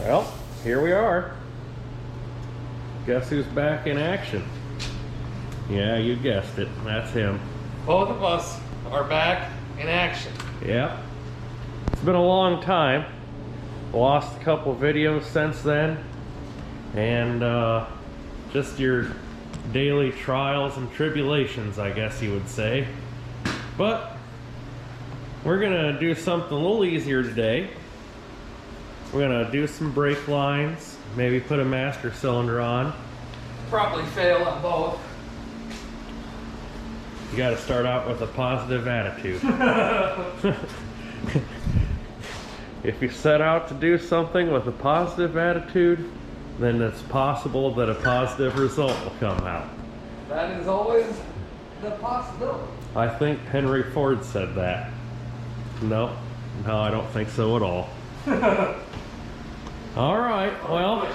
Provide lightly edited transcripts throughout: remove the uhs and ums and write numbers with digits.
Well, here we are. Guess who's back in action? Yeah, you guessed it. That's him. Both of us are back in action. Yep. It's been a long time. Lost a couple videos since then. And just your daily trials and tribulations, I guess you would say. But we're gonna do something a little easier today. We're gonna do some brake lines, maybe put a master cylinder on. Probably fail at both. You gotta start out with a positive attitude. If you set out to do something with a positive attitude, then it's possible that a positive result will come out. That is always the possibility. I think Henry Ford said that. No, I don't think so at all. All right, well.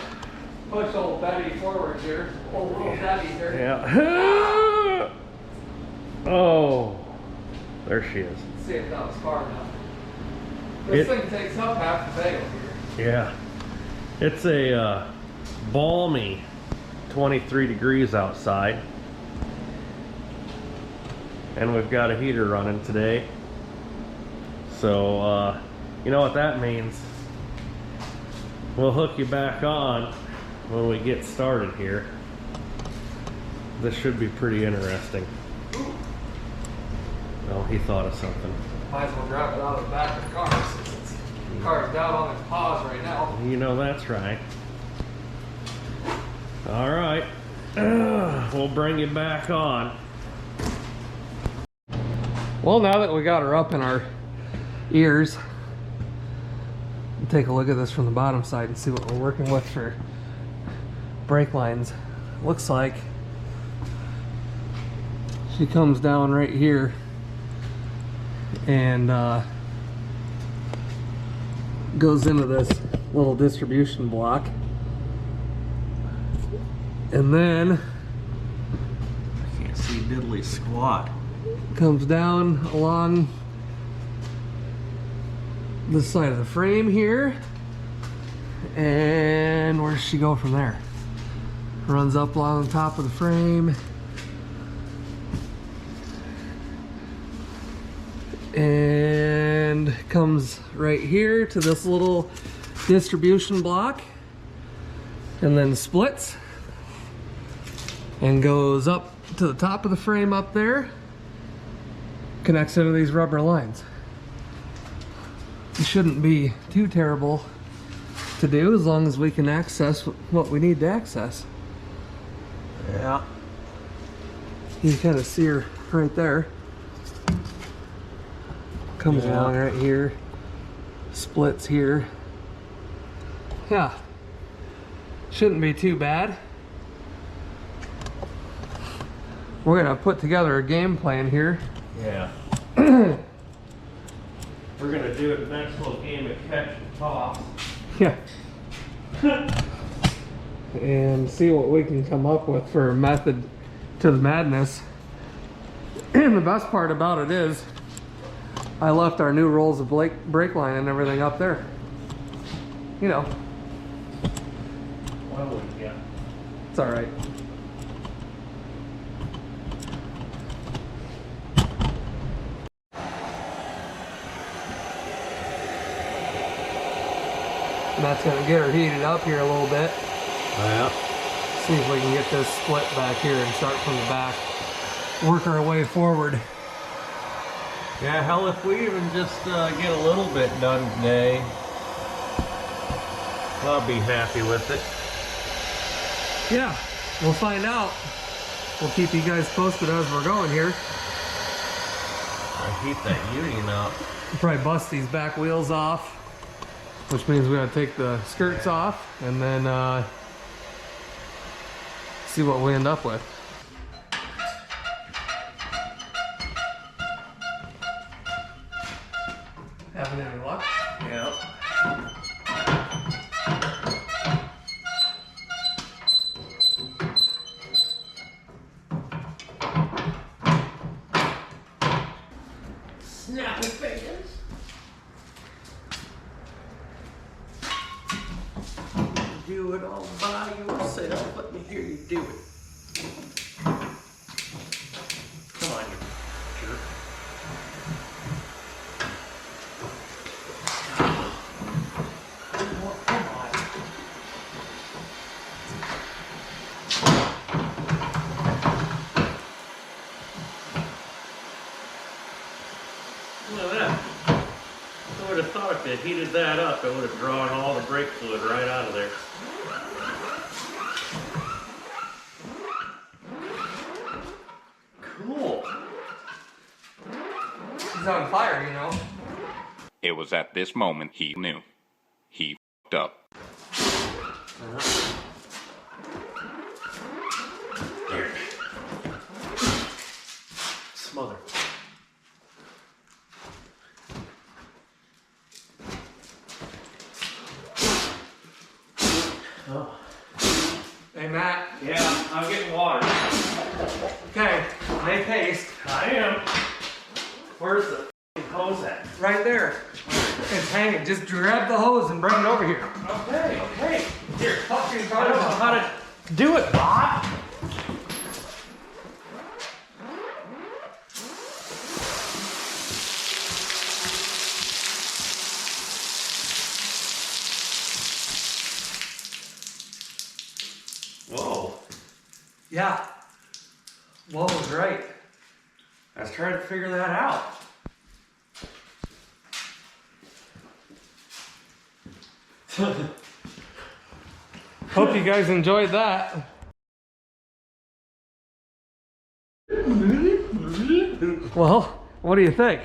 Push old Betty forward here. Old little Betty here. Yeah. Oh, there she is. Let's see if that was far enough. This thing takes up half the bagel here. Yeah. It's a balmy 23 degrees outside. And we've got a heater running today. So, you know what that means. We'll hook you back on when we get started here. This should be pretty interesting. Oh, he thought of something. Might as well grab it out of the back of the car since the car's down on its paws right now. You know that's right. All right. We'll bring you back on. Well, now that we got her up in our ears, we'll take a look at this from the bottom side and see what we're working with for brake lines. Looks like she comes down right here and goes into this little distribution block, and then I can't see diddly squat. comes down along this side of the frame here. And where does she go from there? Runs up along the top of the frame and comes right here to this little distribution block, and then splits and goes up to the top of the frame up there, connects into these rubber lines. It shouldn't be too terrible to do as long as we can access what we need to access. Yeah. You can kind of see her right there. Comes along right here, splits here. Yeah, shouldn't be too bad. We're gonna put together a game plan here. Yeah. We're gonna do a next little game of catch and toss. Yeah. And see what we can come up with for a method to the madness. And the best part about it is I left our new rolls of brake line and everything up there. You know. Why would you? It's alright. And that's going to get her heated up here a little bit. Yeah. See if we can get this split back here and start from the back. Work our way forward. Yeah, hell, if we even just get a little bit done today, I'll be happy with it. Yeah, we'll find out. We'll keep you guys posted as we're going here. I keep that union up. We'll probably bust these back wheels off, which means we gotta take the skirts off and then see what we end up with. Having any luck? Yeah. Snappy fingers. do it all by yourself. Let me hear you do it. Come on, you jerk. Look at that. I would have thought if it heated that up, it would have drawn all the brake fluid right out of there. Cool. He's on fire, you know. It was at this moment he knew. He f***ed up. There. Smother. Oh. Hey, Matt. Yeah, I'm getting water. Okay, make haste. I am. Where's the f***ing hose at? Right there. It's hanging. Just grab the hose and bring it over here. Okay, okay. Here, fucking I don't know how to do it, Bob. Whoa. Yeah. Whoa was right. I was trying to figure that out. Hope you guys enjoyed that. Well, what do you think?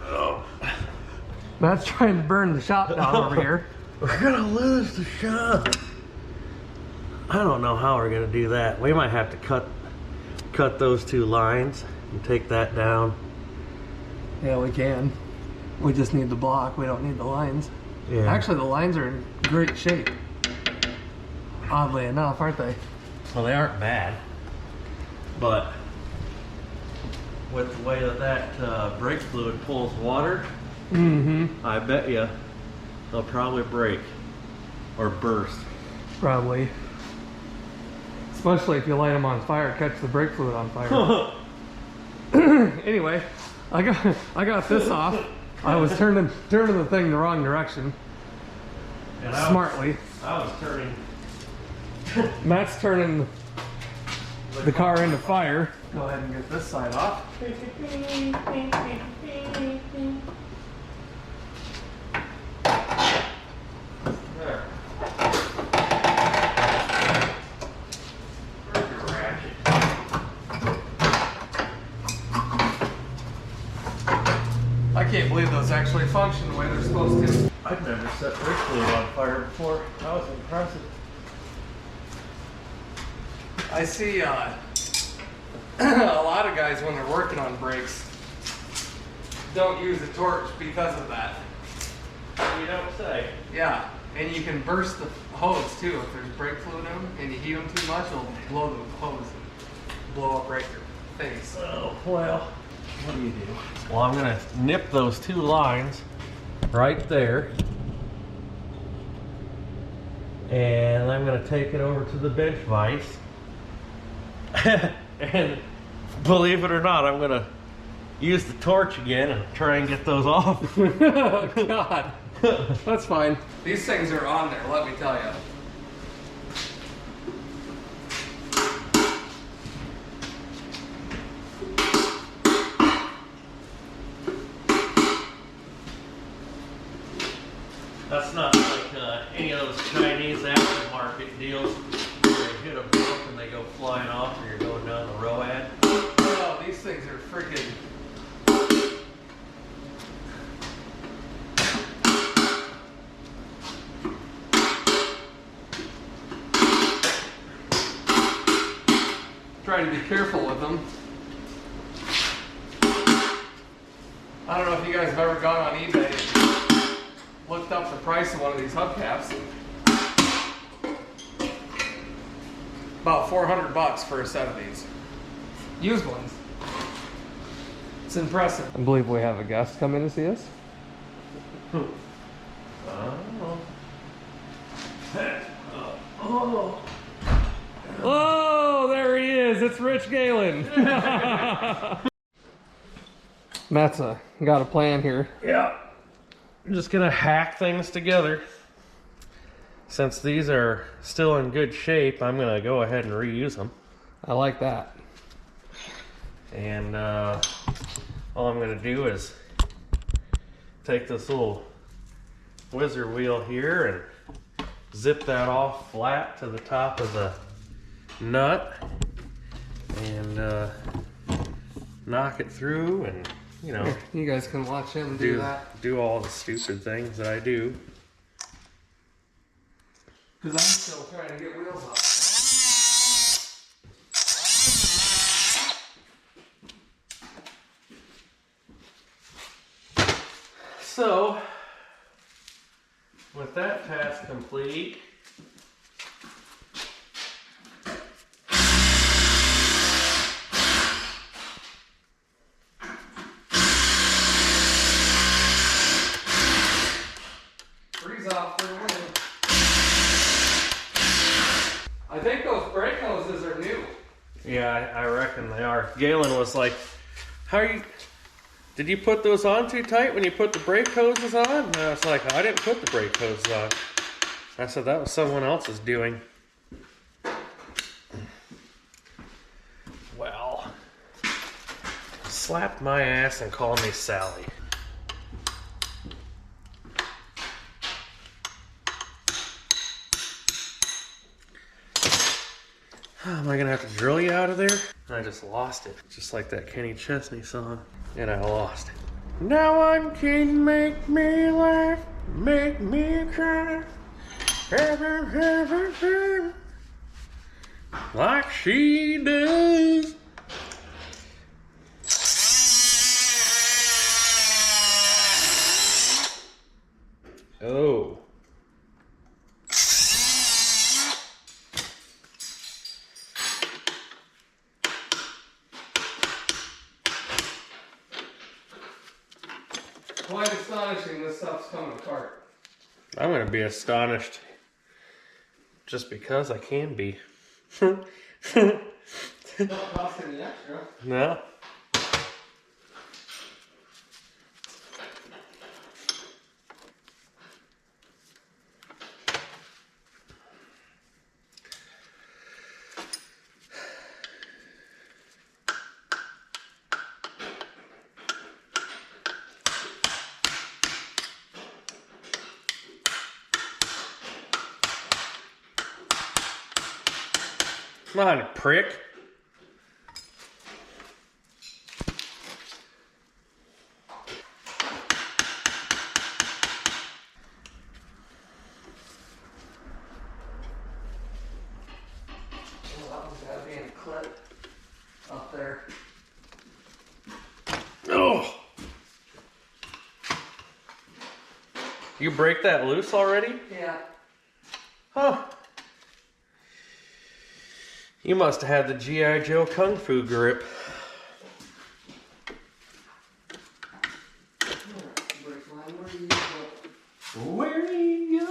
Oh. Matt's trying to burn the shop down over here. We're gonna lose the shop. I don't know how we're gonna do that. We might have to cut those two lines and take that down. Yeah, we can. We just need the block. We don't need the lines. Yeah. Actually, the lines are in great shape. Oddly enough, aren't they? Well, they aren't bad, but with the way that brake fluid pulls water, I bet you they'll probably break or burst. Probably. Especially if you light them on fire, catch the brake fluid on fire. Anyway, I got this off. I was turning the thing the wrong direction. And Smartly. I was turning. Matt's turning the car into fire. Go ahead and get this side off. There. Where's your ratchet? I can't believe those actually function the way they're supposed to. I've never set brake fluid on fire before. That was impressive. I see a lot of guys when they're working on brakes don't use a torch because of that. You don't say. Yeah, and you can burst the hose too if there's brake fluid in them and you heat them too much, it'll blow the hose and blow up right in your face. Oh, well, what do you do? Well, I'm gonna nip those two lines right there. And I'm gonna take it over to the bench vise. And believe it or not, I'm gonna use the torch again and try and get those off. Oh, God. That's fine. These things are on there, let me tell you. That's not like any of those Chinese aftermarket deals where they hit a bump and they go flying off or you're going down the road. Oh, these things are freaking... Trying to be careful with them. I don't know if you guys have ever gone on eBay and looked up the price of one of these hubcaps. About $400 for a set of these. Used ones. It's impressive. I believe we have a guest coming to see us. I don't know. Oh. Oh, there he is. It's Rich Galen. Matt's got a plan here. Yeah. I'm just gonna hack things together. Since these are still in good shape, I'm gonna go ahead and reuse them. I like that. And all I'm gonna do is take this little whizzer wheel here and zip that off flat to the top of the nut and knock it through, and you know, you guys can watch him do that. Do all the stupid things that I do. Because I'm still trying to get wheels off. So, with that task complete, freeze off for the win. I think those brake hoses are new. yeah, I reckon they are. Galen was like, how are you, did you put those on too tight when you put the brake hoses on? And I was like, I didn't put the brake hoses on. I said, that was someone else's doing. Well, slapped my ass and called me Sally. Am I gonna have to drill you out of there? And I just lost it. Just like that Kenny Chesney song. And I lost it. No one can make me laugh, make me cry. Like she does. Oh. Quite astonishing this stuff's coming apart. I'm gonna be astonished. Just because I can be. Don't cost any extra. No. Come on, prick. Well, that one's gotta be in a clip up there. Oh! You break that loose already? Yeah. Huh. You must have had the G.I. Joe Kung Fu grip. Where do you go,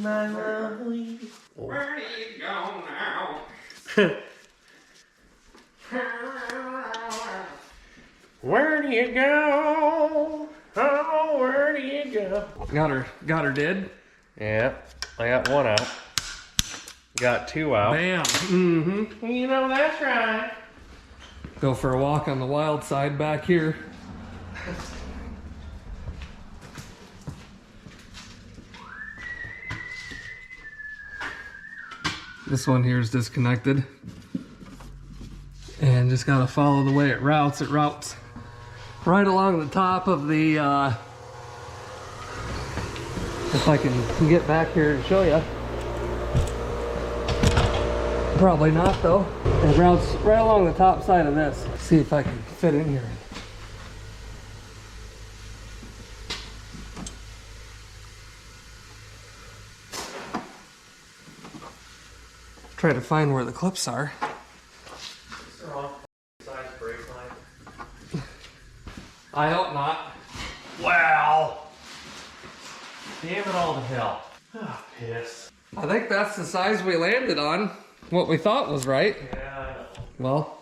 my lovely? Where do you go now? Where do you go? Oh, where do you go? Got her dead? Yeah, I got one out. Got two out. Bam. Mm-hmm. You know that's right. Go for a walk on the wild side back here. This one here is disconnected. And just gotta follow the way it routes. It routes right along the top of the, if I can get back here and show you. Probably not though. It routes right along the top side of this. See if I can fit in here. Try to find where the clips are. I hope not. Wow. Damn it all to hell. Ah, piss. I think that's the size we landed on. What we thought was right. Yeah, I know. Well,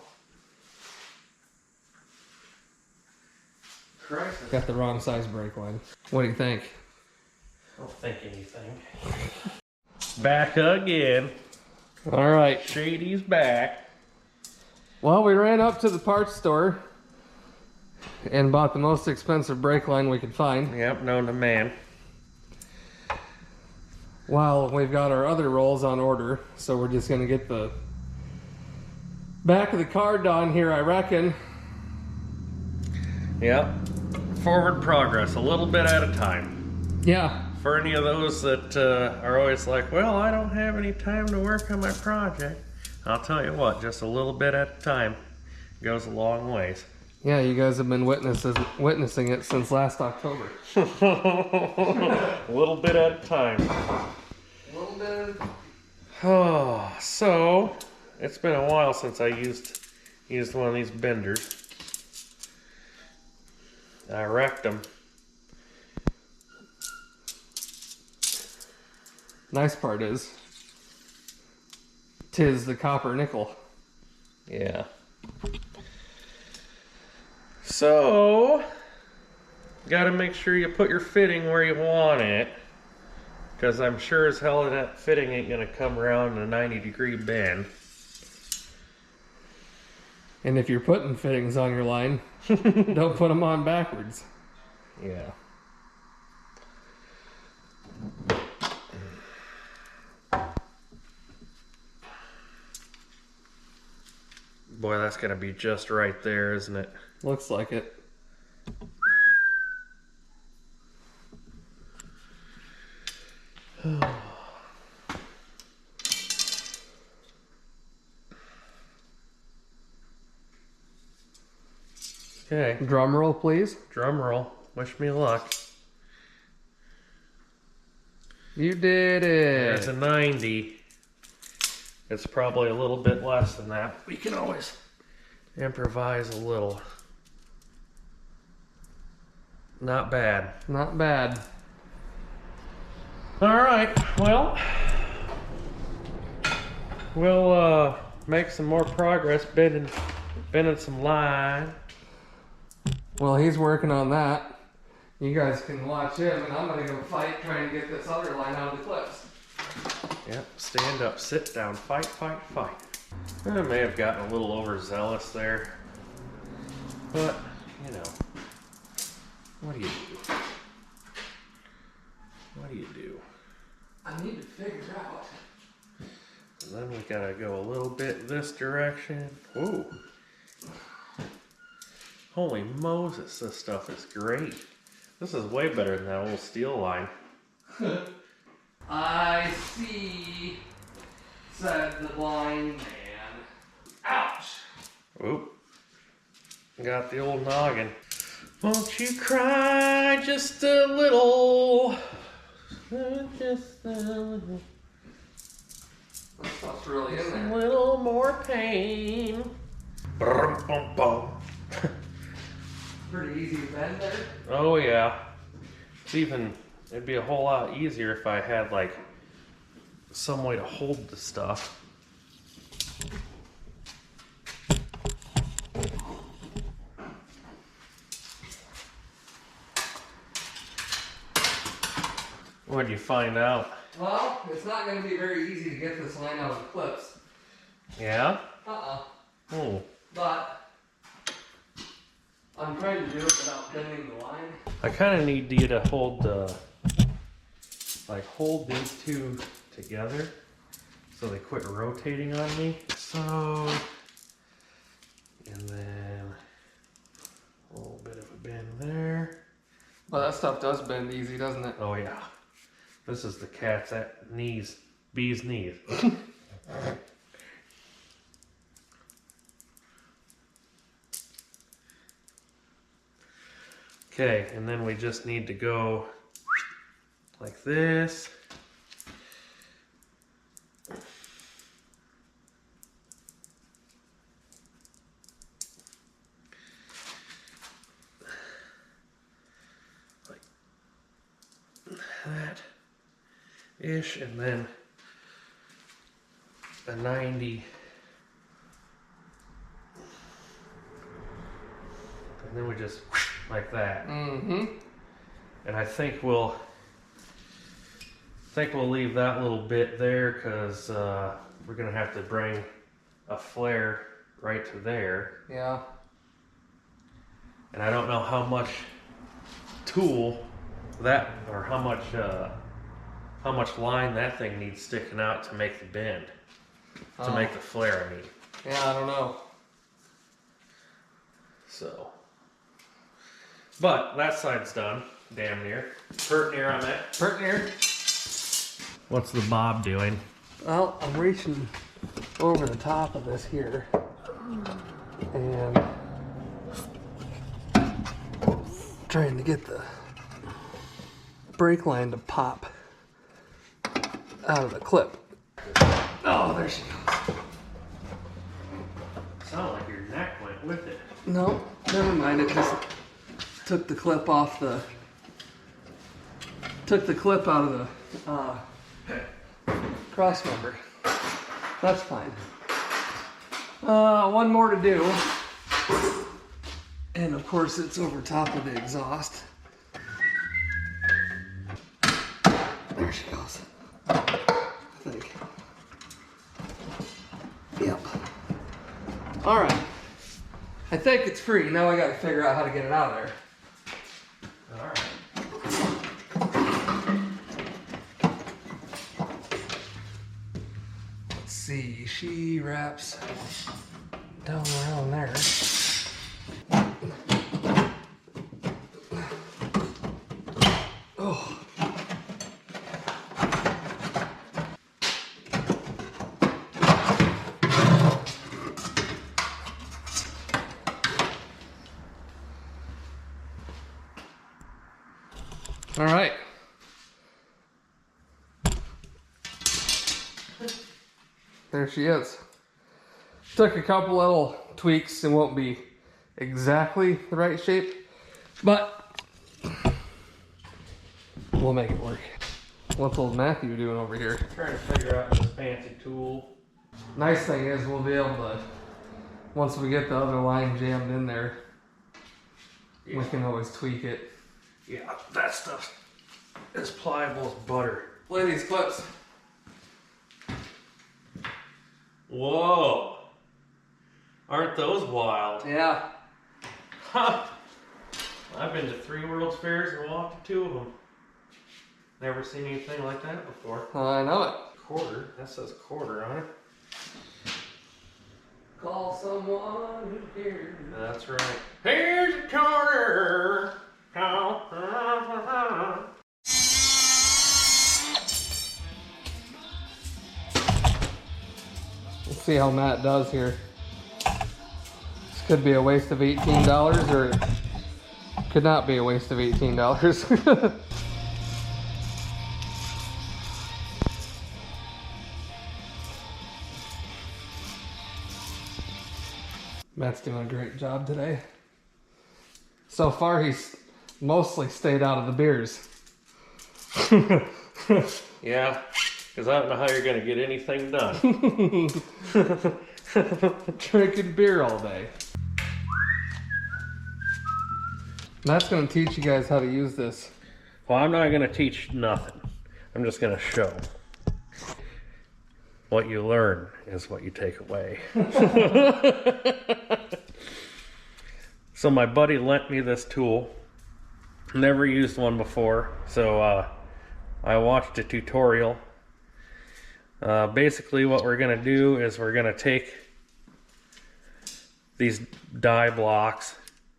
Christ. got the wrong size brake line. What do you think? I don't think anything. Back again. All right. Shady's back. Well, we ran up to the parts store and bought the most expensive brake line we could find. Yep, known to man. While we've got our other rolls on order, so we're just gonna get the back of the car done here, I reckon. Yep. Forward progress, a little bit at a time. Yeah. For any of those that are always like, well, I don't have any time to work on my project, I'll tell you what, just a little bit at a time goes a long ways. Yeah, you guys have been witnessing it since last October. A little bit at a time. A little bit. Oh, so it's been a while since I used one of these benders. I wrecked them. Nice part is, 'tis the copper nickel. Yeah. So, gotta make sure you put your fitting where you want it, because I'm sure as hell that fitting ain't gonna come around in a 90-degree bend. And if you're putting fittings on your line, don't put them on backwards. Yeah. Boy, that's gonna be just right there, isn't it? Looks like it. Okay, Drum roll, please. drum roll. Wish me luck. You did it. There's a 90. It's probably a little bit less than that. We can always improvise a little. Not bad. Not bad. All right, well, we'll make some more progress bending some line. Well, he's working on that. You guys can watch him, and I'm gonna go fight trying to get this other line out of the clips. Yep, stand up, sit down, fight, fight, fight. I may have gotten a little overzealous there, but, you know, what do you do? What do you do? I need to figure out. And then we gotta go a little bit this direction. Ooh. Holy Moses, this stuff is great. This is way better than that old steel line. I see, said the blind man. Ouch! Oop. Got the old noggin. Won't you cry just a little? Just a little. That stuff's really in A there. little more pain. Brum, bum, bum. Pretty easy to bend there. Oh yeah. It'd be a whole lot easier if I had like some way to hold the stuff. What'd you find out? Well, it's not going to be very easy to get this line out of the clips. Yeah? Oh. But I'm trying to do it without bending the line. I kind of need you to hold hold these two together so they quit rotating on me. So, and then a little bit of a bend there. Well, that stuff does bend easy, doesn't it? Oh yeah, this is the cat's bee's knees. Okay, and then we just need to go like this. Like that ish, and then a 90. And then we just like that. Mm-hmm. And I think we'll leave that little bit there because we're gonna have to bring a flare right to there. Yeah. And I don't know how much tool that, or how much line that thing needs sticking out to make the bend, to make the flare, I mean. Yeah, I don't know. So, but that side's done, damn near. Pert near, I meant. Pert near. What's the bob doing? Well, I'm reaching over the top of this here, and trying to get the brake line to pop out of the clip. Oh, there she goes. Sound like your neck went with it. No, never mind. It just took the clip off the. Took the clip out of the cross member. That's fine. One more to do. And of course, it's over top of the exhaust. There she goes. I think. Yep. All right. I think it's free. Now I got to figure out how to get it out of there. All right. Let's see. She wraps down around there. Oh. All right. There she is. Took a couple little tweaks and won't be exactly the right shape, but we'll make it work. What's old Matthew doing over here? Trying to figure out this fancy tool. Nice thing is we'll be able to, once we get the other line jammed in there, we can always tweak it. Yeah, that stuff is pliable as butter. Play these clips. Whoa. Aren't those wild? Yeah. Ha! I've been to 3 World's Fairs and walked to 2 of them. Never seen anything like that before. I know it. Quarter. That says quarter on it. Call someone who cares. That's right. Here's a quarter. Let's see how Matt does here. This could be a waste of $18, or it could not be a waste of $18. Matt's doing a great job today. So far, he's mostly stayed out of the beers. Yeah, because I don't know how you're going to get anything done. Drinking beer all day. Matt's going to teach you guys how to use this. Well, I'm not going to teach nothing. I'm just going to show. What you learn is what you take away. So my buddy lent me this tool. Never used one before, so I watched a tutorial. Basically what we're going to do is we're going to take these die blocks.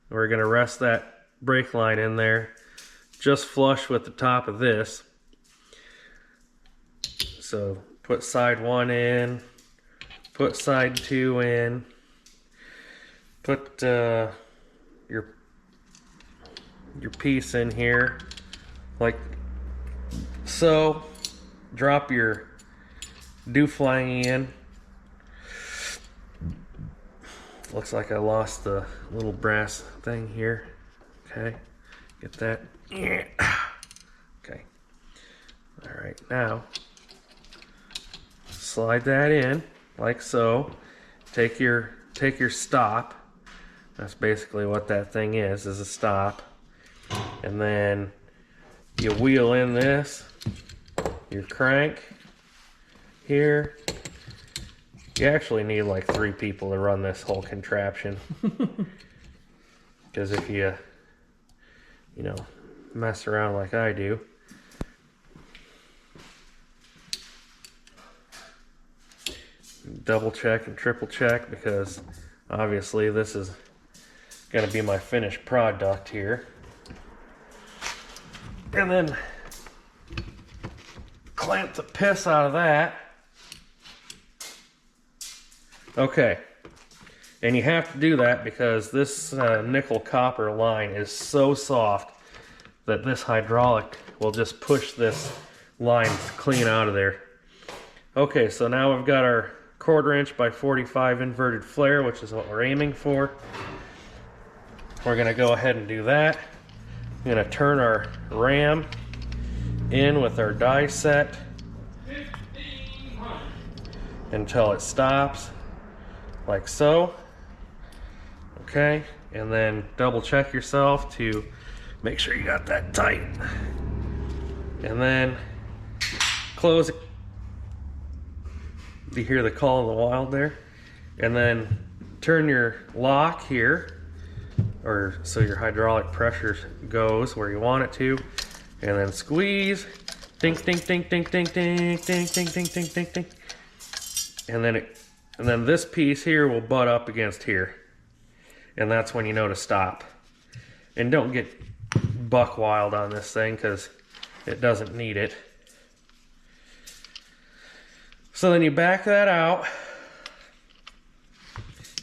We're going to rest that brake line in there just flush with the top of this. So put side 1 in, put side 2 in, put your piece in here like so, drop your dewflang in. Looks like I lost the little brass thing here. Okay, get that. Okay, all right, now slide that in. like so. Take your stop. That's basically what that thing is a stop. And then you wheel in this, your crank here. You actually need like 3 people to run this whole contraption. Because if you know, mess around like I do, double check and triple check, because obviously this is going to be my finished product here. And then clamp the piss out of that. Okay, and you have to do that because this nickel copper line is so soft that this hydraulic will just push this line clean out of there. Okay, so now we've got our 1/4 inch by 45 inverted flare, which is what we're aiming for. We're gonna go ahead and do that. I'm gonna turn our ram in with our die set until it stops, like so. Okay, and then double check yourself to make sure you got that tight. And then close it. You hear the call of the wild there? And then turn your lock here, or so your hydraulic pressure goes where you want it to, and then squeeze. Dink, dink, dink, dink, dink, dink, dink, dink, dink, dink, dink, dink. And then this piece here will butt up against here. And that's when you know to stop. And don't get buck wild on this thing because it doesn't need it. So then you back that out,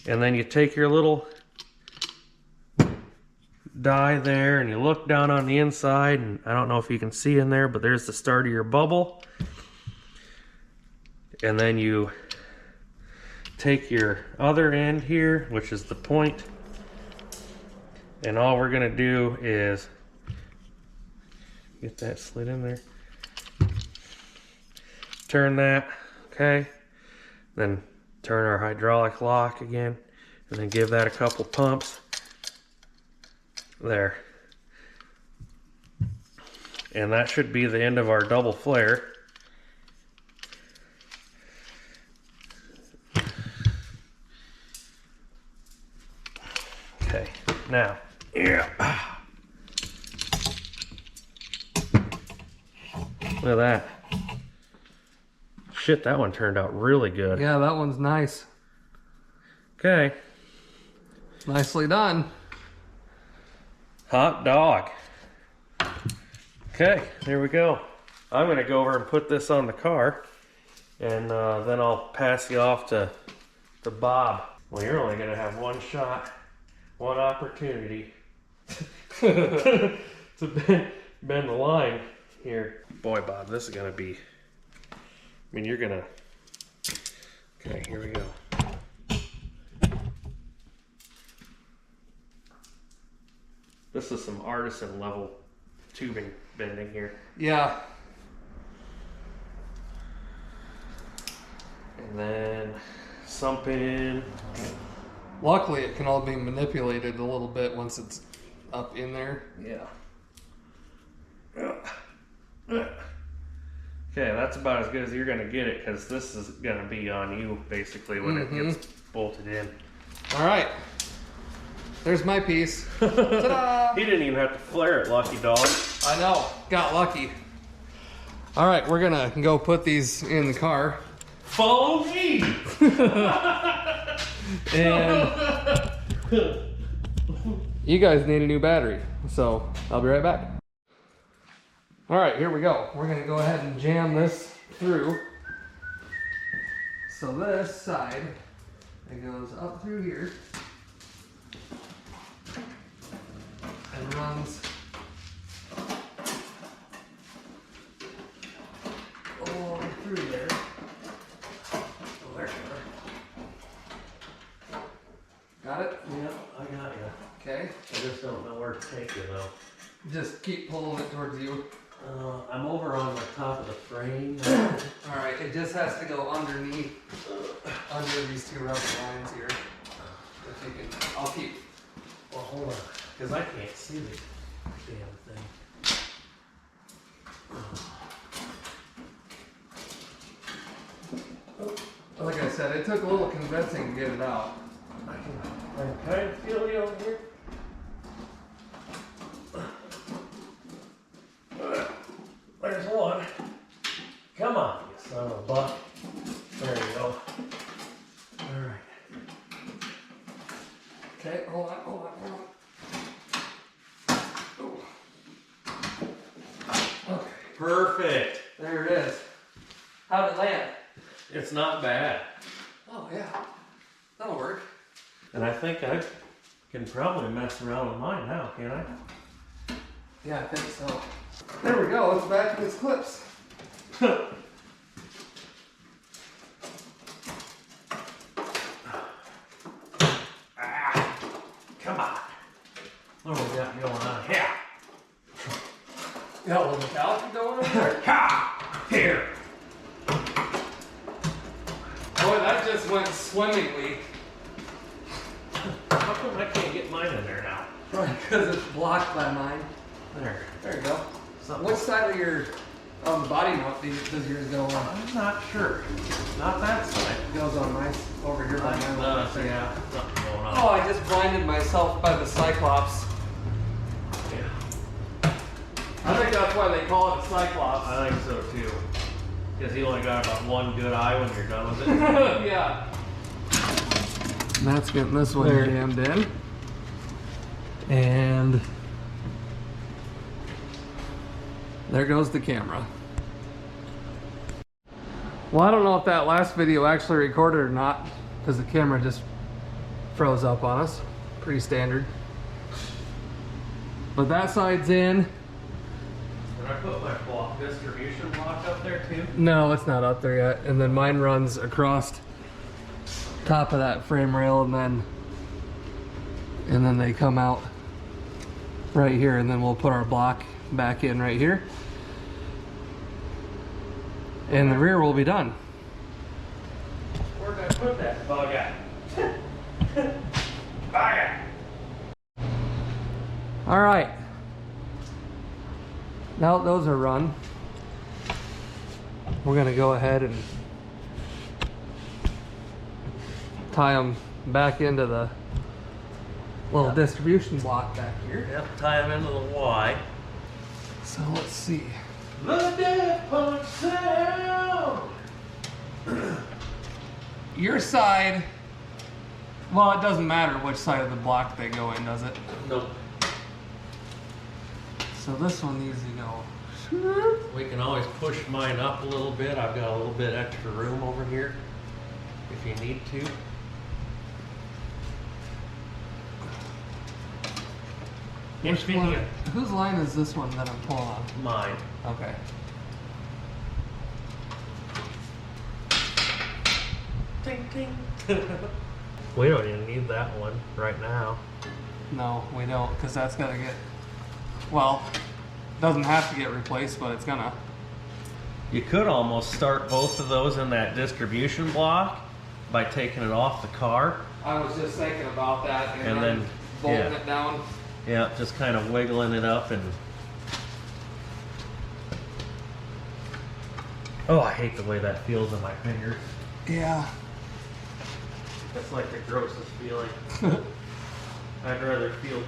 and then you take your little die there and you look down on the inside, and I don't know if you can see in there, but there's the start of your bubble. And then you take your other end here, which is the point, and all we're gonna do is get that slid in there, turn that, okay, then turn our hydraulic lock again, and then give that a couple pumps there, and that should be the end of our double flare. Okay, now, yeah. Look at that. Shit, that one turned out really good. Yeah, that one's nice. Okay. Nicely done. Hot dog. Okay, there we go. I'm gonna go over and put this on the car, and then I'll pass you off to Bob. Well, you're only gonna have one shot, one opportunity to bend the line here. Boy, Bob, this is gonna be, I mean, you're gonna, okay, here we go. This is some artisan level tubing bending here. Yeah. And then sump in. Luckily, it can all be manipulated a little bit once it's up in there. Yeah. Okay, that's about as good as you're gonna get it, because this is gonna be on you basically when it gets bolted in. All right. There's my piece. Ta-da! He didn't even have to flare it, lucky dog. I know. Got lucky. All right, we're gonna go put these in the car. Follow me. And you guys need a new battery, so I'll be right back. All right, here we go. We're gonna go ahead and jam this through. So this side, it goes up through here and runs all through there. Oh, there you are. Got it? Yep, I got you. Okay. I just don't know where to take you though. Just keep pulling it towards you. I'm over on the top of the frame. All right, it just has to go underneath, under these two rubber lines here. If you can, I'll keep. Well, hold on, because I can't see the damn thing. Like I said, it took a little convincing to get it out. I can kind of feel you over here. There's one. Come on, you son of a buck. There you go. All right. Okay, hold on. Ooh. Okay, Perfect. there it is. How'd it land? It's not bad. Oh yeah, that'll work. And I think I can probably mess around with mine now, can't I? Yeah, I think so. There we go, it's back in its clips. Come on. What do we got going on here? You got a little metallic going on there? Ha! Here. Boy, that just went swimmingly. How come I can't get mine in there now? Right, because it's blocked by mine. There. There you go. Something. Which side of your body mount does yours go on? I'm not sure. Not that side. It goes on mine over here by mine. Yeah, something going on. Oh, I just blinded myself by the Cyclops. Yeah. I think that's why they call it a Cyclops. I think so too. Because you only got about one good eye when you're done with it. Yeah. That's getting this one There. jammed in. And there goes the camera. Well, I don't know if that last video actually recorded or not, because the camera just froze up on us. Pretty standard. But that side's in. Did I put my distribution block up there too? No, it's not up there yet. And then mine runs across top of that frame rail, and then they come out right here, and then we'll put our block back in right here. And the rear will be done. Where'd I put that bug at? Bug at! All right. Now that those are run, we're gonna go ahead and tie them back into the little distribution block back here. Yep, tie them into the Y. So let's see. The death punch sound! Your side, well, it doesn't matter which side of the block they go in, does it? Nope. So this one needs to go. We can always push mine up a little bit. I've got a little bit extra room over here if you need to. Which one? Whose line is this one that I'm pulling on? Mine. Okay. Ting ting. We don't even need that one right now. No, we don't, because that's gotta get, well, doesn't have to get replaced, but it's gonna. You could almost start both of those in that distribution block by taking it off the car. I was just thinking about that, And then bolting yeah. it down. Yeah, just kind of wiggling it up and... Oh, I hate the way that feels in my fingers. Yeah. That's like the grossest feeling. I'd rather feel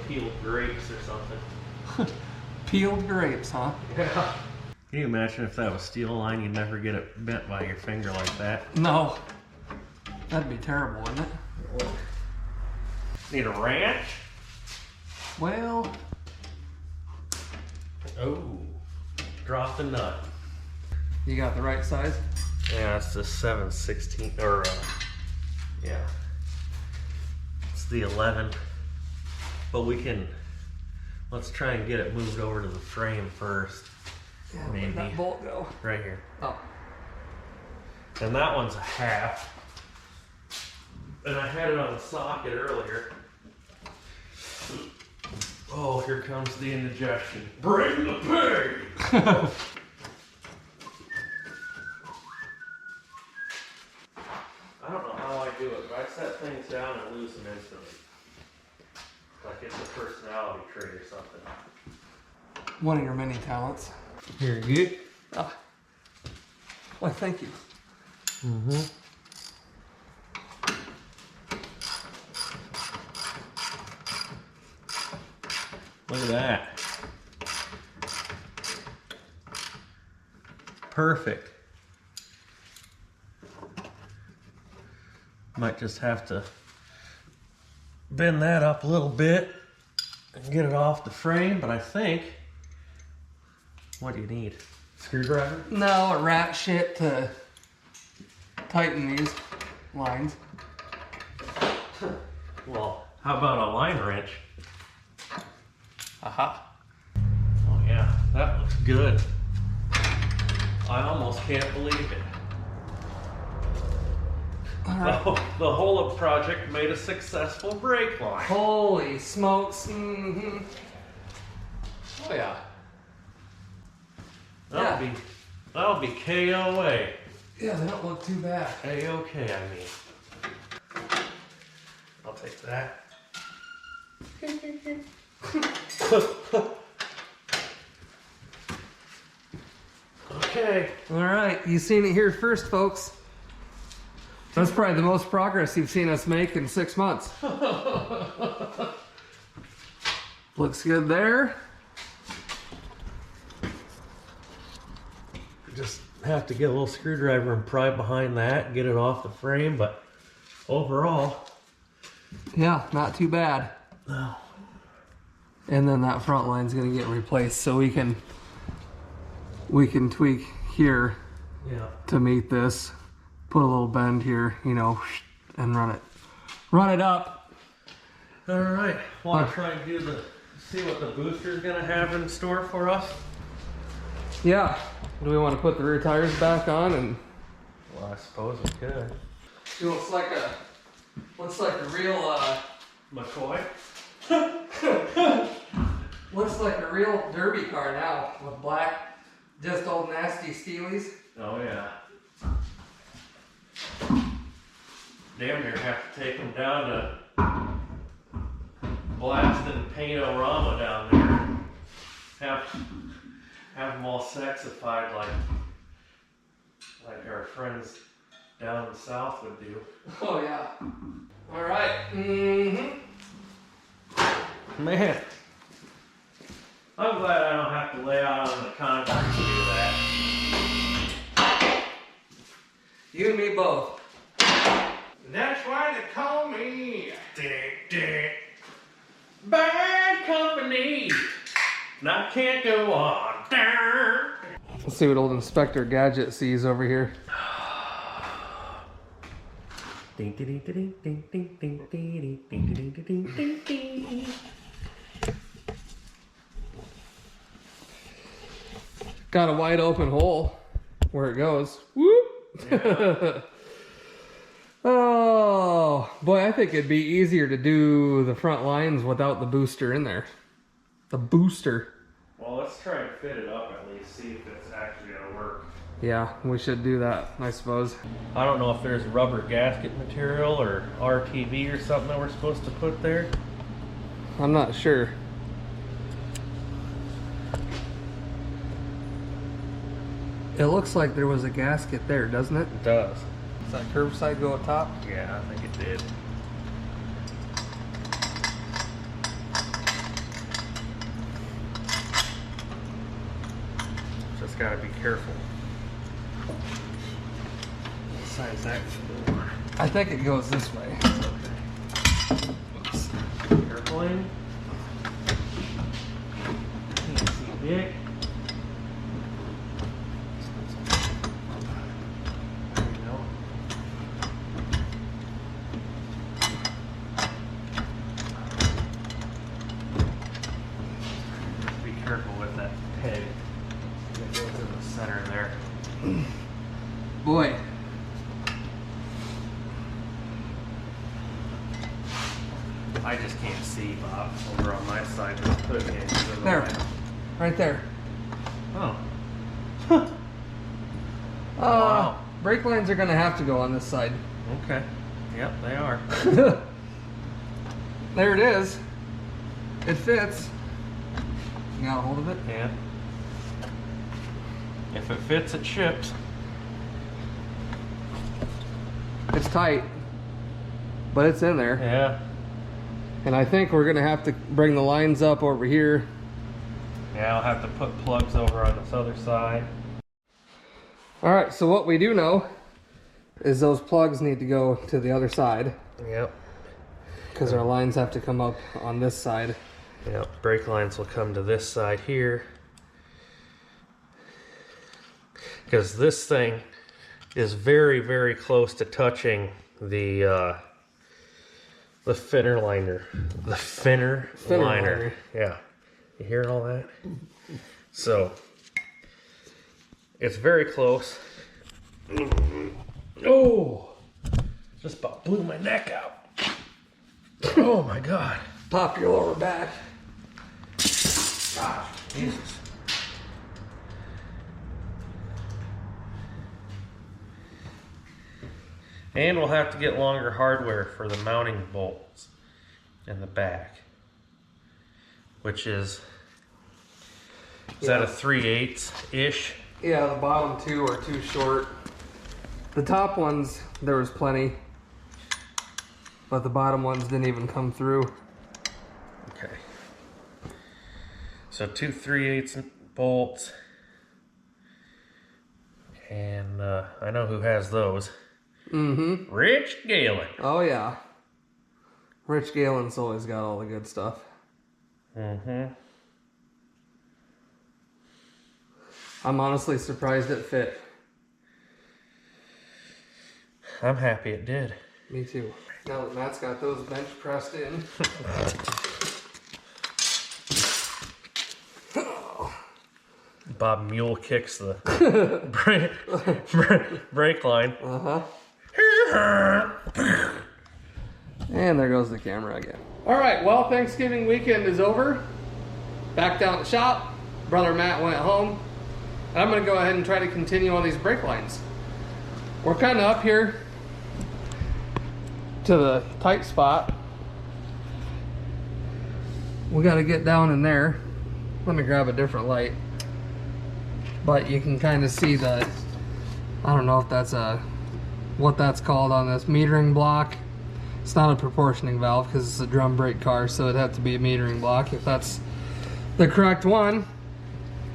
peeled grapes or something. Peeled grapes, huh? Yeah. Can you imagine if that was steel line, you'd never get it bent by your finger like that? No. That'd be terrible, wouldn't it? Need a wrench? Well. Oh, drop the nut. You got the right size? Yeah, it's the 7/16, or yeah, it's the 11. But we can, let's try and get it moved over to the frame first. Yeah, Maybe. where'd that bolt go? Right here. Oh. And that one's a half. And I had it on the socket earlier. Oh, here comes the indigestion. Bring the pig! I set things down and lose them instantly. Like it's a personality trait or something. One of your many talents. Here, you. Ah. Why, thank you. Mm-hmm. Look at that. Perfect. Might just have to bend that up a little bit and get it off the frame, but I think, what do you need? Screwdriver? No, a rat shit to tighten these lines. Well, how about a line wrench? Aha. Oh yeah, that looks good. I almost can't believe it. All right. The whole project made a successful brake line. Holy smokes. Mm-hmm. Oh yeah. That'll be KOA. Yeah, they don't look too bad. A-OK, I mean. I'll take that. Okay. All right, you seen it here first, folks. That's probably the most progress you've seen us make in 6 months. Looks good there. Just have to get a little screwdriver and pry behind that and get it off the frame, but overall, yeah, not too bad. no. And then that front line's gonna get replaced, so we can tweak here Yeah. to meet this. Put a little bend here, you know, and run it up. All right. Want to try and see what the booster's gonna have in store for us? Yeah. Do we want to put the rear tires back on and? Well, I suppose we could. It looks like a real McCoy. looks like a real derby car now with black, just old nasty steelies. Oh yeah. Damn near have to take them down to blasting paint-o-rama down there. Have them all sexified like our friends down in the south would do. Oh yeah. All right. Mm-hmm. Man, I'm glad I don't have to lay out on the concrete to do that. You and me both. That's why they call me Bad company. And I can't go on. Let's see what old Inspector Gadget sees over here. Ding ding ding ding ding ding ding ding ding ding ding ding ding. Got a wide open hole where it goes. Whoop! Yeah. Oh boy, I think it'd be easier to do the front lines without the booster in there. The booster. Well, let's try and fit it up at least, see if it's actually gonna work. Yeah, we should do that, I suppose. I don't know if there's rubber gasket material or RTV or something that we're supposed to put there. I'm not sure. It looks like there was a gasket there, doesn't it? It does. Does that curb side go up top? Yeah, I think it did. Just gotta be careful. What side is that for? I think it goes this way. Oops. Airplane. Can't see Dick. There you go. Just be careful with that peg. It goes in the center there. Boy. I just can't see, Bob, over on my side. Let's put it in. There. Right there. Oh. Wow. Brake lines are gonna have to go on this side. Okay. Yep, they are. There it is. It fits. You got a hold of it? Yeah. If it fits, it ships. It's tight, but it's in there. Yeah. And I think we're gonna have to bring the lines up over here. Yeah, I'll have to put plugs over on this other side. All right, so what we do know is those plugs need to go to the other side. Yep. Because our lines have to come up on this side. Yep, brake lines will come to this side here. Because this thing is very, very close to touching the finner liner. The finner liner. Yeah. You hear all that? So, it's very close. Oh! Just about blew my neck out. Oh my God. Pop your lower back. Gosh, Jesus. And we'll have to get longer hardware for the mounting bolts in the back, which is that a 3/8-ish? Yeah, the bottom two are too short. The top ones, there was plenty, but the bottom ones didn't even come through. Okay. So 2 3/8 bolts. And I know who has those. Mm-hmm. Rich Galen. Oh yeah. Rich Galen's always got all the good stuff. Mm-hmm. I'm honestly surprised it fit. I'm happy it did. Me too. Now that Matt's got those bench pressed in. Bob Mule kicks the brake line. Uh-huh. And there goes the camera again. All right, well, Thanksgiving weekend is over. Back down at the shop. Brother Matt went home. And I'm gonna go ahead and try to continue on these brake lines. We're kind of up here to the tight spot. We gotta get down in there. Let me grab a different light. But you can kind of see the, I don't know if that's what that's called on this metering block. It's not a proportioning valve because it's a drum brake car, so it'd have to be a metering block if that's the correct one.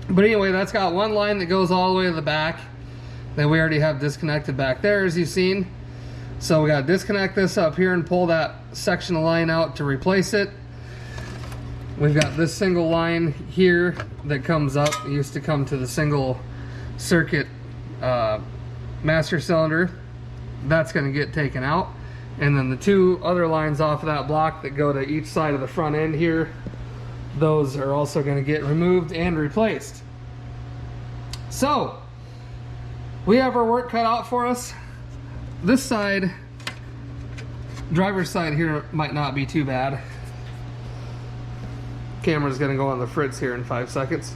But anyway, that's got one line that goes all the way to the back that we already have disconnected back there, as you've seen. So we got to disconnect this up here and pull that section of line out to replace it. We've got this single line here that comes up. It used to come to the single circuit master cylinder. That's going to get taken out. And then the two other lines off of that block that go to each side of the front end here, those are also going to get removed and replaced. So, we have our work cut out for us. This side, driver's side here, might not be too bad. Camera's gonna go on the fritz here in 5 seconds.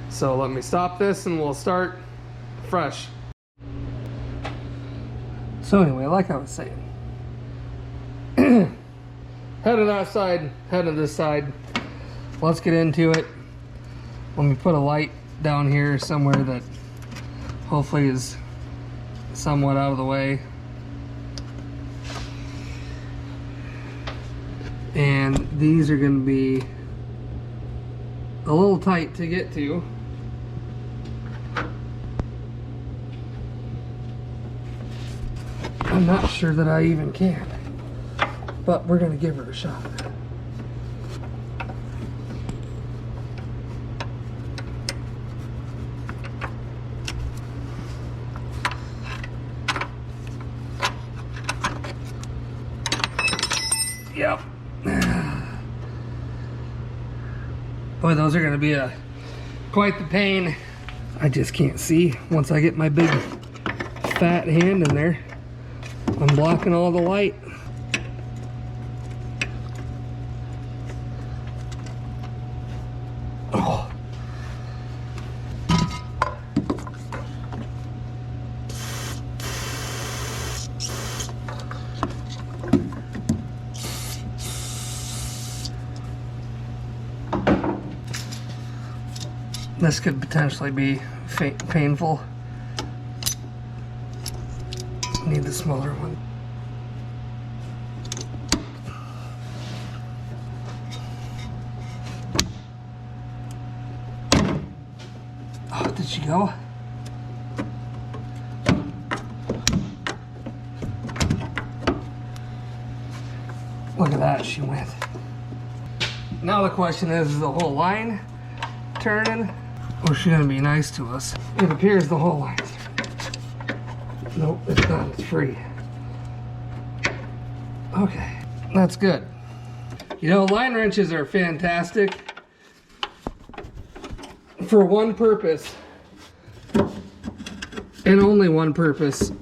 So let me stop this and we'll start fresh. So anyway, like I was saying, head of that side, head of this side. Let's get into it. Let me put a light down here somewhere that hopefully is somewhat out of the way. And these are going to be a little tight to get to. I'm not sure that I even can, but we're going to give her a shot. Yep. Boy, those are going to be quite the pain. I just can't see once I get my big fat hand in there. I'm blocking all the light. Oh. This could potentially be painful. Need the smaller one. Oh, did she go? Look at that, she went. Now the question is the whole line turning? Or is she gonna be nice to us? It appears the whole line's turning. Nope, it's not, it's free. Okay, that's good. You know, line wrenches are fantastic for one purpose, and only one purpose.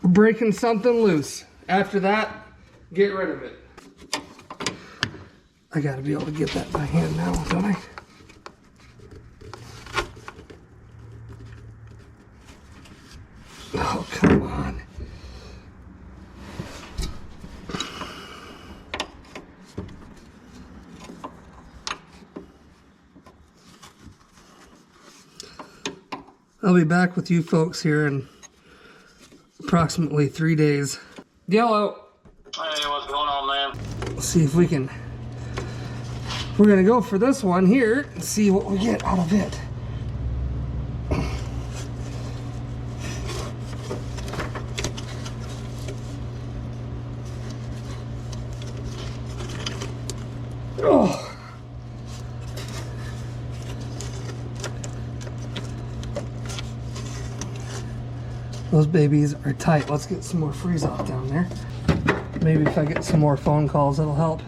Breaking something loose. After that, get rid of it. I gotta be able to get that by hand now, don't I? Oh, come on. I'll be back with you folks here in approximately 3 days. Yellow. Hey, what's going on, man? Let's see if we can. We're gonna go for this one here and see what we get out of it. Oh. Those babies are tight. Let's get some more freeze off down there. Maybe if I get some more phone calls, it'll help.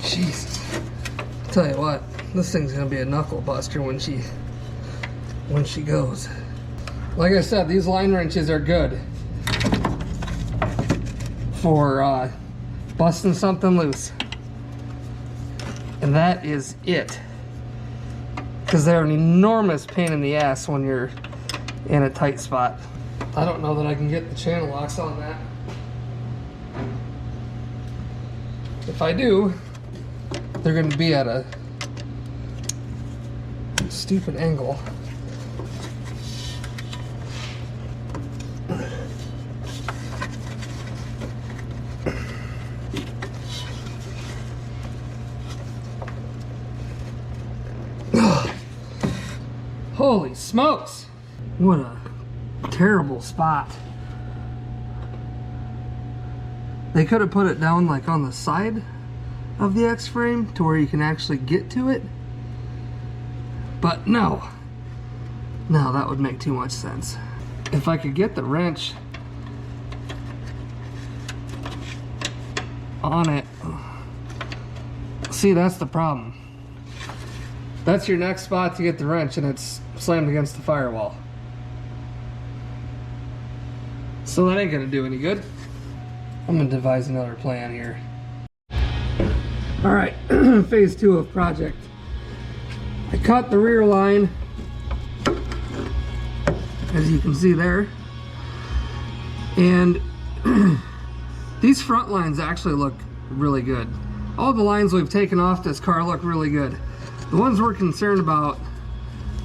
Jeez. Tell you what, this thing's gonna be a knuckle buster when she goes. Like I said, these line wrenches are good for busting something loose. And that is it. Because they're an enormous pain in the ass when you're in a tight spot. I don't know that I can get the channel locks on that. If I do, they're going to be at a stupid angle. Holy smokes! What a terrible spot. They could have put it down like on the side of the X-frame to where you can actually get to it. But no. No, that would make too much sense. If I could get the wrench on it. See, that's the problem. That's your next spot to get the wrench and it's slammed against the firewall. So that ain't gonna do any good. I'm gonna devise another plan here. All right, phase 2 of project. I cut the rear line, as you can see there. And these front lines actually look really good. All the lines we've taken off this car look really good. The ones we're concerned about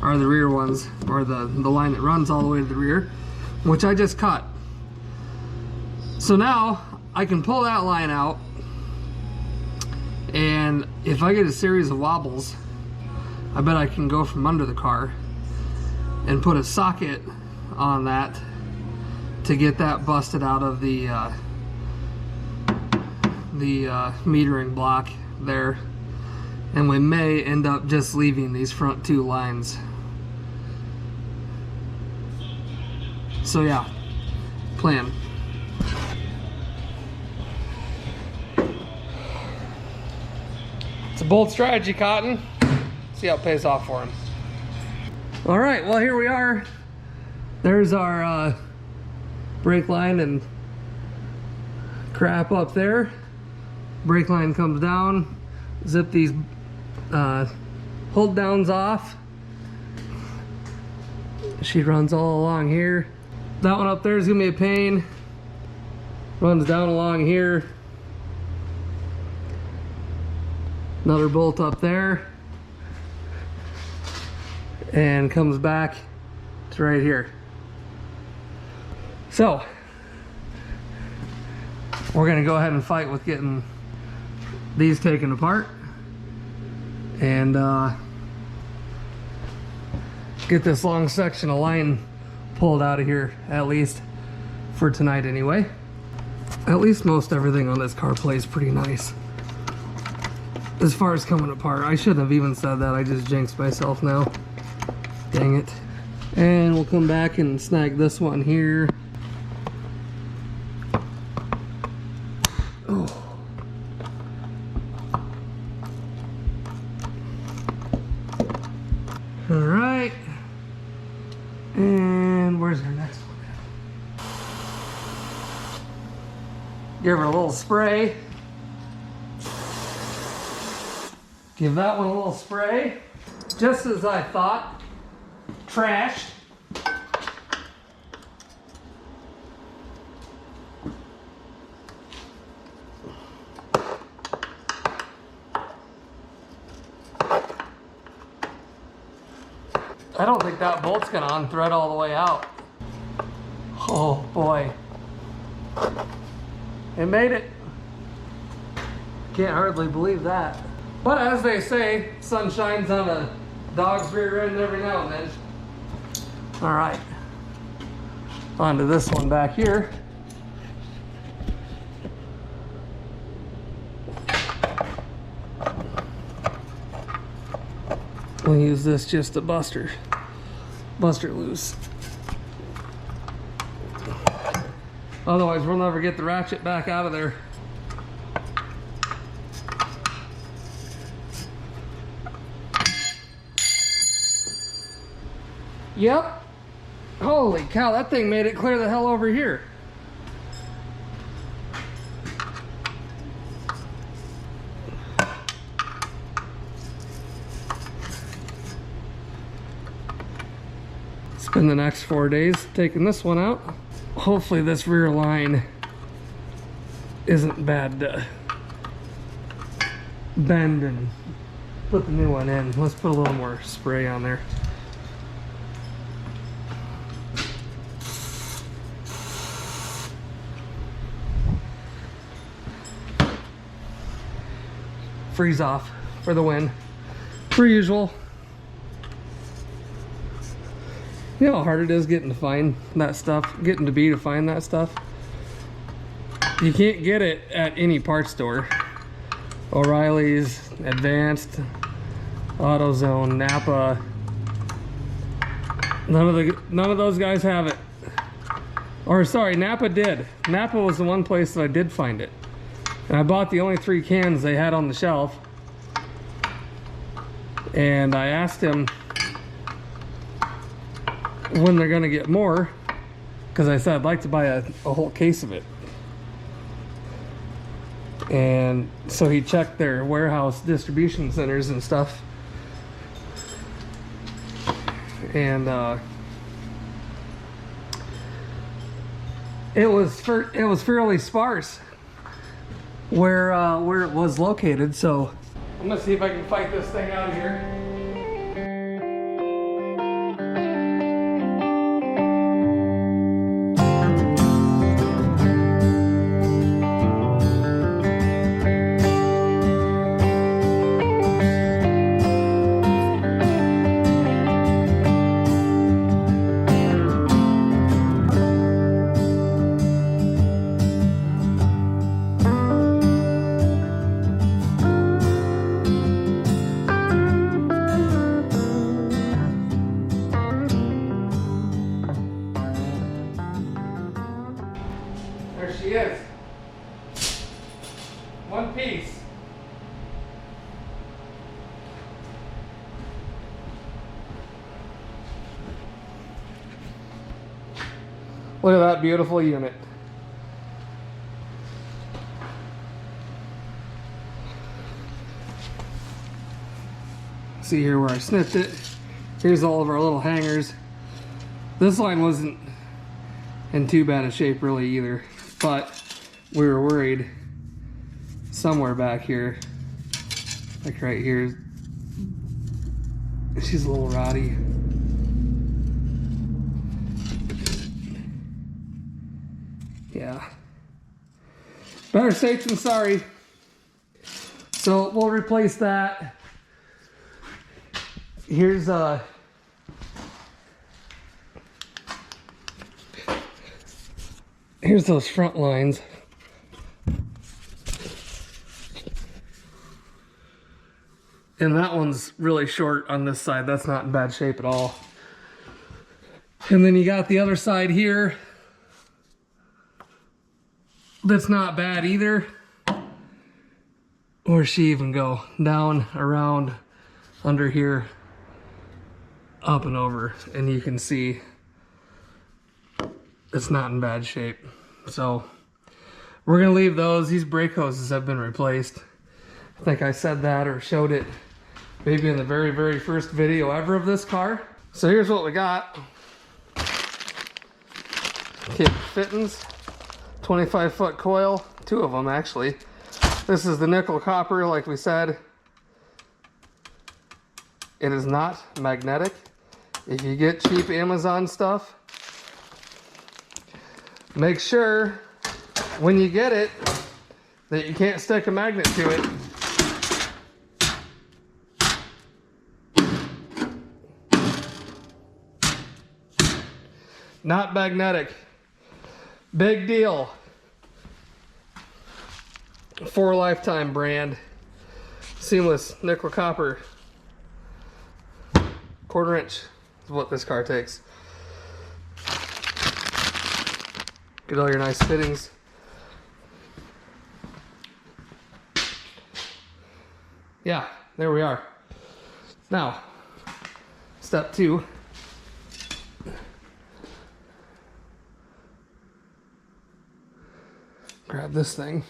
are the rear ones, or the line that runs all the way to the rear, which I just cut. So now I can pull that line out, and if I get a series of wobbles, I bet I can go from under the car and put a socket on that to get that busted out of the metering block there. And we may end up just leaving these front 2 lines. So yeah, plan. It's a bold strategy, Cotton. See how it pays off for him. All right, well here we are. There's our brake line and crap up there. Brake line comes down, zip these hold downs off. She runs all along here. That one up there is gonna be a pain. Runs down along here. Another bolt up there. And comes back to right here. So, we're gonna go ahead and fight with getting these taken apart. And get this long section of line pulled out of here, at least for tonight anyway. At least most everything on this car plays pretty nice as far as coming apart. I shouldn't have even said that. I just jinxed myself now. Dang it. And we'll come back and snag this one here. Oh. All right. And where's our next one at? Give her a little spray. Give that one a little spray. Just as I thought. Trashed. I don't think that bolt's gonna unthread all the way out. Oh boy. It made it. Can't hardly believe that. But as they say, sun shines on a dog's rear end every now and then. All right. On to this one back here. We'll use this just to bust her loose. Otherwise, we'll never get the ratchet back out of there. Yep. Holy cow, that thing made it clear the hell over here. Spend the next 4 days taking this one out. Hopefully this rear line isn't bad to bend and put the new one in. Let's put a little more spray on there. Freeze off for the win, per usual. You know how hard it is getting to find that stuff, getting to be to find that stuff. You can't get it at any parts store. O'Reilly's, Advanced, AutoZone, Napa. None of those guys have it. Or sorry, Napa did. Napa was the one place that I did find it. And I bought the only 3 cans they had on the shelf. And I asked him when they're gonna get more, because I said I'd like to buy a whole case of it. And so he checked their warehouse distribution centers and stuff. And it was fairly sparse where it was located. So I'm gonna see if I can fight this thing out of here. There she is. One piece. Look at that beautiful unit. See here where I snipped it. Here's all of our little hangers. This line wasn't in too bad a shape really either, but we were worried somewhere back here, like right here, she's a little rotty. Yeah. Better safe than sorry. So we'll replace that. Here's those front lines. And that one's really short on this side. That's not in bad shape at all. And then you got the other side here. That's not bad either. Where's she even go? Down, around, under here, up and over. And you can see it's not in bad shape. So we're gonna leave those. These brake hoses have been replaced. I think I said that or showed it maybe in the very first video ever of this car. So here's what we got. Okay, fittings, 25-foot coil, 2 of them actually. This is the nickel copper, like we said. It is not magnetic. If you get cheap Amazon stuff, make sure when you get it that you can't stick a magnet to it. Not magnetic. Big deal. For lifetime brand. Seamless nickel copper. 1/4 inch is what this car takes. Get all your nice fittings. Yeah, there we are. Now, step 2. Grab this thing.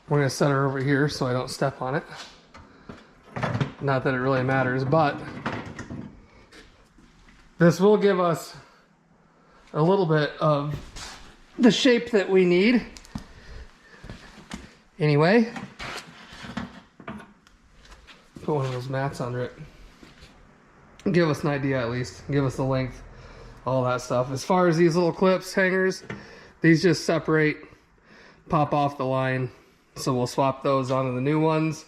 We're gonna set her over here so I don't step on it. Not that it really matters, but this will give us a little bit of the shape that we need. Anyway, put one of those mats under it. Give us an idea at least. Give us the length, all that stuff. As far as these little clips, hangers, these just separate, pop off the line. So we'll swap those onto the new ones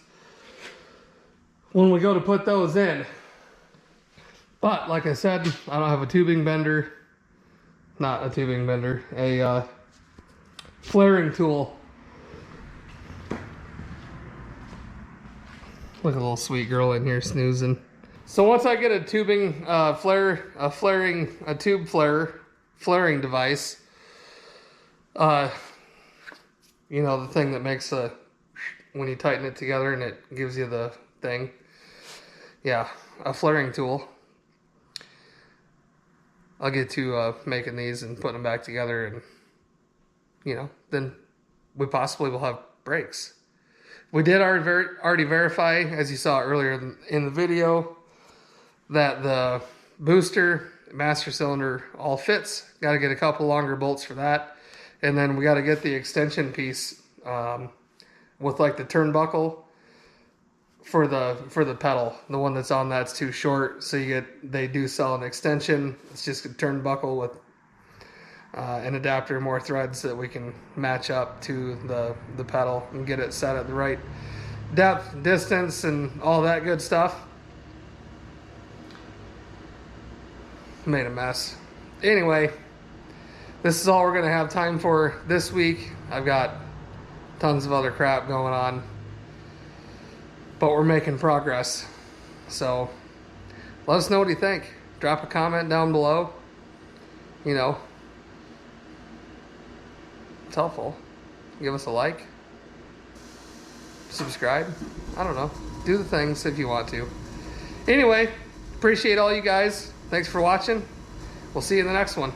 when we go to put those in. But like I said, I don't have a tubing bender. Not a tubing bender, a flaring tool. Look at a little sweet girl in here snoozing. So once I get a tubing tube flaring device, you know, the thing that makes when you tighten it together and it gives you the thing. Yeah, a flaring tool. I'll get to making these and putting them back together, and you know, then we possibly will have brakes. We did already verify, as you saw earlier in the video, that the booster, master cylinder all fits. Got to get a couple longer bolts for that. And then we got to get the extension piece with like the turnbuckle for the pedal. The one that's on that's too short, so they do sell an extension. It's just a turnbuckle with an adapter, more threads that we can match up to the pedal and get it set at the right depth, distance, and all that good stuff. Made a mess. Anyway, this is all we're going to have time for this week. I've got tons of other crap going on, but we're making progress. So let us know what you think. Drop a comment down below. You know, it's helpful. Give us a like. Subscribe. I don't know. Do the things if you want to. Anyway, appreciate all you guys. Thanks for watching. We'll see you in the next one.